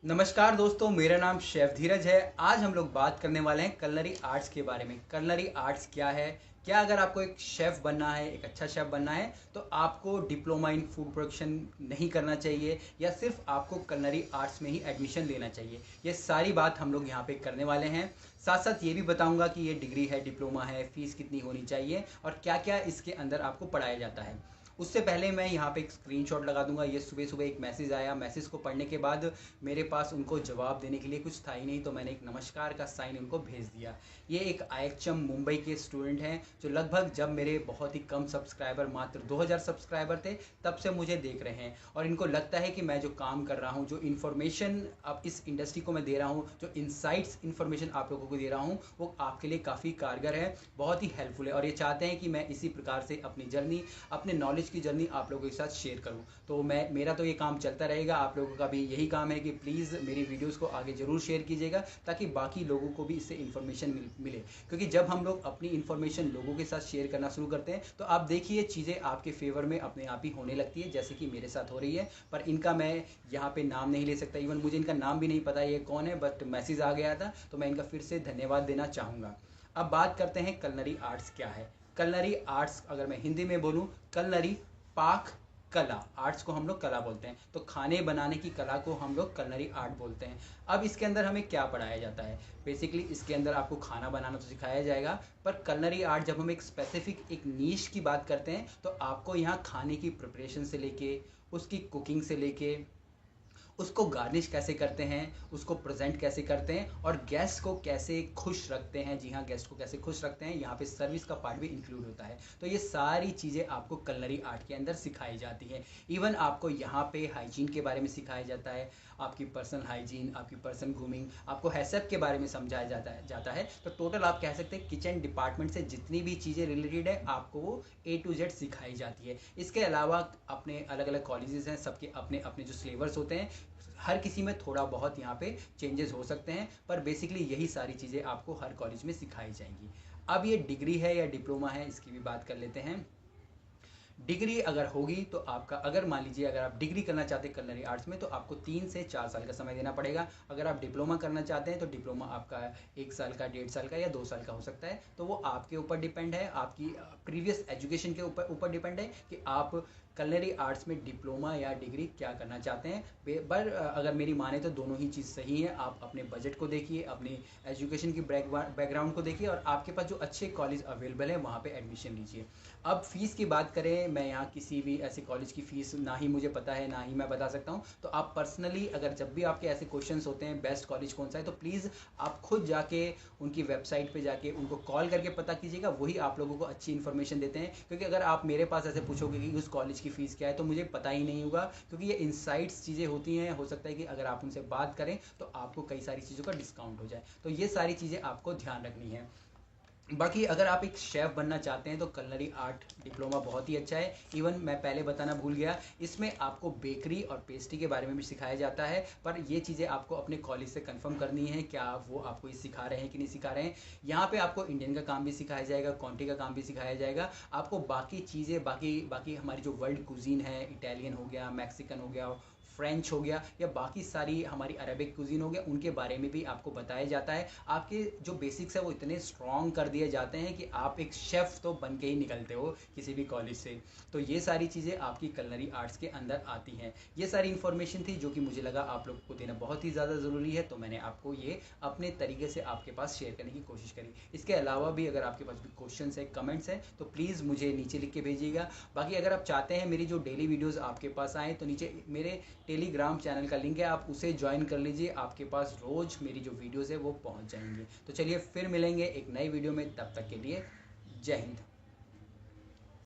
नमस्कार दोस्तों, मेरा नाम शेफ धीरज है। आज हम लोग बात करने वाले हैं कलनरी आर्ट्स के बारे में। कलनरी आर्ट्स क्या है? क्या अगर आपको एक शेफ़ बनना है, एक अच्छा शेफ़ बनना है, तो आपको डिप्लोमा इन फूड प्रोडक्शन नहीं करना चाहिए या सिर्फ आपको कलनरी आर्ट्स में ही एडमिशन लेना चाहिए। ये सारी बात हम लोग यहाँ पे करने वाले हैं। साथ साथ ये भी बताऊंगा कि ये डिग्री है, डिप्लोमा है, फ़ीस कितनी होनी चाहिए और क्या क्या इसके अंदर आपको पढ़ाया जाता है। उससे पहले मैं यहाँ पे एक स्क्रीनशॉट लगा दूंगा। ये सुबह सुबह एक मैसेज आया। मैसेज को पढ़ने के बाद मेरे पास उनको जवाब देने के लिए कुछ था ही नहीं, तो मैंने एक नमस्कार का साइन उनको भेज दिया। ये एक आईएचएम मुंबई के स्टूडेंट हैं जो लगभग जब मेरे बहुत ही कम सब्सक्राइबर, मात्र 2000 सब्सक्राइबर थे, तब से मुझे देख रहे हैं और इनको लगता है कि मैं जो काम कर रहा हूँ, जो इन्फॉर्मेशन अब इस इंडस्ट्री को मैं दे रहा हूँ, जो इनसाइट्स इन्फॉर्मेशन आप लोगों को दे रहा हूँ, वो आपके लिए काफ़ी कारगर है, बहुत ही हेल्पफुल है और ये चाहते हैं कि मैं इसी प्रकार से अपनी जर्नी, अपने नॉलेज की जर्नी आप लोगों के साथ शेयर करूं। तो मेरा तो ये काम चलता रहेगा। आप लोगों का भी यही काम है कि प्लीज़ मेरी वीडियोस को आगे ज़रूर शेयर कीजिएगा ताकि बाकी लोगों को भी इससे इन्फॉर्मेशन मिले। क्योंकि जब हम लोग अपनी इन्फॉर्मेशन लोगों के साथ शेयर करना शुरू करते हैं तो आप देखिए चीज़ें आपके फेवर में अपने आप ही होने लगती है, जैसे कि मेरे साथ हो रही है। पर इनका मैं यहाँ पे नाम नहीं ले सकता, इवन मुझे इनका नाम भी नहीं पता ये कौन है, बट मैसेज आ गया था तो मैं इनका फिर से धन्यवाद देना चाहूँगा। अब बात करते हैं कलनरी आर्ट्स क्या है। कलनरी आर्ट्स अगर मैं हिंदी में बोलूँ, कलनरी पाक कला, आर्ट्स को हम लोग कला बोलते हैं, तो खाने बनाने की कला को हम लोग कलनरी आर्ट बोलते हैं। अब इसके अंदर हमें क्या पढ़ाया जाता है? बेसिकली इसके अंदर आपको खाना बनाना तो सिखाया जाएगा, पर कलनरी आर्ट जब हम एक स्पेसिफिक एक नीश की बात करते हैं तो आपको यहाँ खाने की प्रिपरेशन से लेके, उसकी कुकिंग से लेके, उसको गार्निश कैसे करते हैं, उसको प्रेजेंट कैसे करते हैं और गेस्ट को कैसे खुश रखते हैं, जी हाँ, गेस्ट को कैसे खुश रखते हैं, यहाँ पे सर्विस का पार्ट भी इंक्लूड होता है। तो ये सारी चीज़ें आपको कलनरी आर्ट के अंदर सिखाई जाती हैं। इवन आपको यहाँ पे हाइजीन के बारे में सिखाया जाता है, आपकी पर्सनल हाइजीन, आपकी पर्सन ग्रूमिंग, आपको हैसअप के बारे में समझाया जाता है। तो टोटल आप कह सकते हैं किचन डिपार्टमेंट से जितनी भी चीज़ें रिलेटेड है आपको वो A to Z सिखाई जाती है। इसके अलावा अपने अलग अलग कॉलेजेस हैं, सबके अपने अपने जो सिलेबस होते हैं, हर किसी में थोड़ा बहुत यहाँ पे चेंजेस हो सकते हैं, पर बेसिकली यही सारी चीज़ें आपको हर कॉलेज में सिखाई जाएंगी। अब ये डिग्री है या डिप्लोमा है, इसकी भी बात कर लेते हैं। डिग्री अगर होगी तो आपका, अगर मान लीजिए अगर आप डिग्री करना चाहते हैं कलनरी आर्ट्स में, तो आपको 3 से 4 साल का समय देना पड़ेगा। अगर आप डिप्लोमा करना चाहते हैं तो डिप्लोमा आपका 1 साल का, 1.5 साल का या 2 साल का हो सकता है। तो वो आपके ऊपर डिपेंड है, आपकी प्रीवियस एजुकेशन के ऊपर डिपेंड है कि आप कलनरी आर्ट्स में डिप्लोमा या डिग्री क्या करना चाहते हैं। पर अगर मेरी माने तो दोनों ही चीज़ सही है। आप अपने बजट को देखिए, अपनी एजुकेशन की बैकग्राउंड को देखिए और आपके पास जो अच्छे कॉलेज अवेलेबल है वहाँ पे एडमिशन लीजिए। अब फ़ीस की बात करें, मैं यहाँ किसी भी ऐसे कॉलेज की फ़ीस ना ही मुझे पता है, ना ही मैं बता सकता हूँ। तो आप पर्सनली अगर जब भी आपके ऐसे क्वेश्चंस होते हैं बेस्ट कॉलेज कौन सा है, तो प्लीज़ आप खुद जाके उनकी वेबसाइट पे जाके उनको कॉल करके पता कीजिएगा। वही आप लोगों को अच्छी इन्फॉर्मेशन देते हैं। क्योंकि अगर आप मेरे पास ऐसे पूछोगे कि उस कॉलेज की फ़ीस क्या है, तो मुझे पता ही नहीं होगा। क्योंकि ये इनसाइट्स चीज़ें होती हैं, हो सकता है कि अगर आप उनसे बात करें तो आपको कई सारी चीज़ों का डिस्काउंट हो जाए। तो ये सारी चीज़ें आपको ध्यान रखनी है। बाकी अगर आप एक शेफ़ बनना चाहते हैं तो कलनरी आर्ट डिप्लोमा बहुत ही अच्छा है। इवन मैं पहले बताना भूल गया, इसमें आपको बेकरी और पेस्ट्री के बारे में भी सिखाया जाता है। पर ये चीज़ें आपको अपने कॉलेज से कंफर्म करनी है, क्या वो आपको ये सिखा रहे हैं कि नहीं सिखा रहे हैं। यहाँ पे आपको इंडियन का काम भी सिखाया जाएगा, क्वांटी का काम भी सिखाया जाएगा। आपको बाकी चीज़ें, बाकी बाकी हमारी जो वर्ल्ड कुजीन है, इटालियन हो गया, मैक्सिकन हो गया, फ्रेंच हो गया, या बाकी सारी हमारी अरेबिक कुजीन हो गया, उनके बारे में भी आपको बताया जाता है। आपके जो बेसिक्स है वो इतने स्ट्रॉन्ग कर दिए जाते हैं कि आप एक शेफ़ तो बन के ही निकलते हो किसी भी कॉलेज से। तो ये सारी चीज़ें आपकी कलनरी आर्ट्स के अंदर आती हैं। ये सारी इन्फॉर्मेशन थी जो कि मुझे लगा आप लोग को देना बहुत ही ज़्यादा ज़रूरी है, तो मैंने आपको ये अपने तरीके से आपके पास शेयर करने की कोशिश करी। इसके अलावा भी अगर आपके पास भी क्वेश्चन है, कमेंट्स हैं, तो प्लीज़ मुझे नीचे लिख के भेजिएगा। बाकी अगर आप चाहते हैं मेरी जो डेली वीडियोज़ आपके पास आएँ, तो नीचे मेरे टेलीग्राम चैनल का लिंक है, आप उसे ज्वाइन कर लीजिए। आपके पास रोज़ मेरी जो वीडियोज़ है वो पहुंच जाएंगे। तो चलिए फिर मिलेंगे एक नई वीडियो में, तब तक के लिए जय हिंद।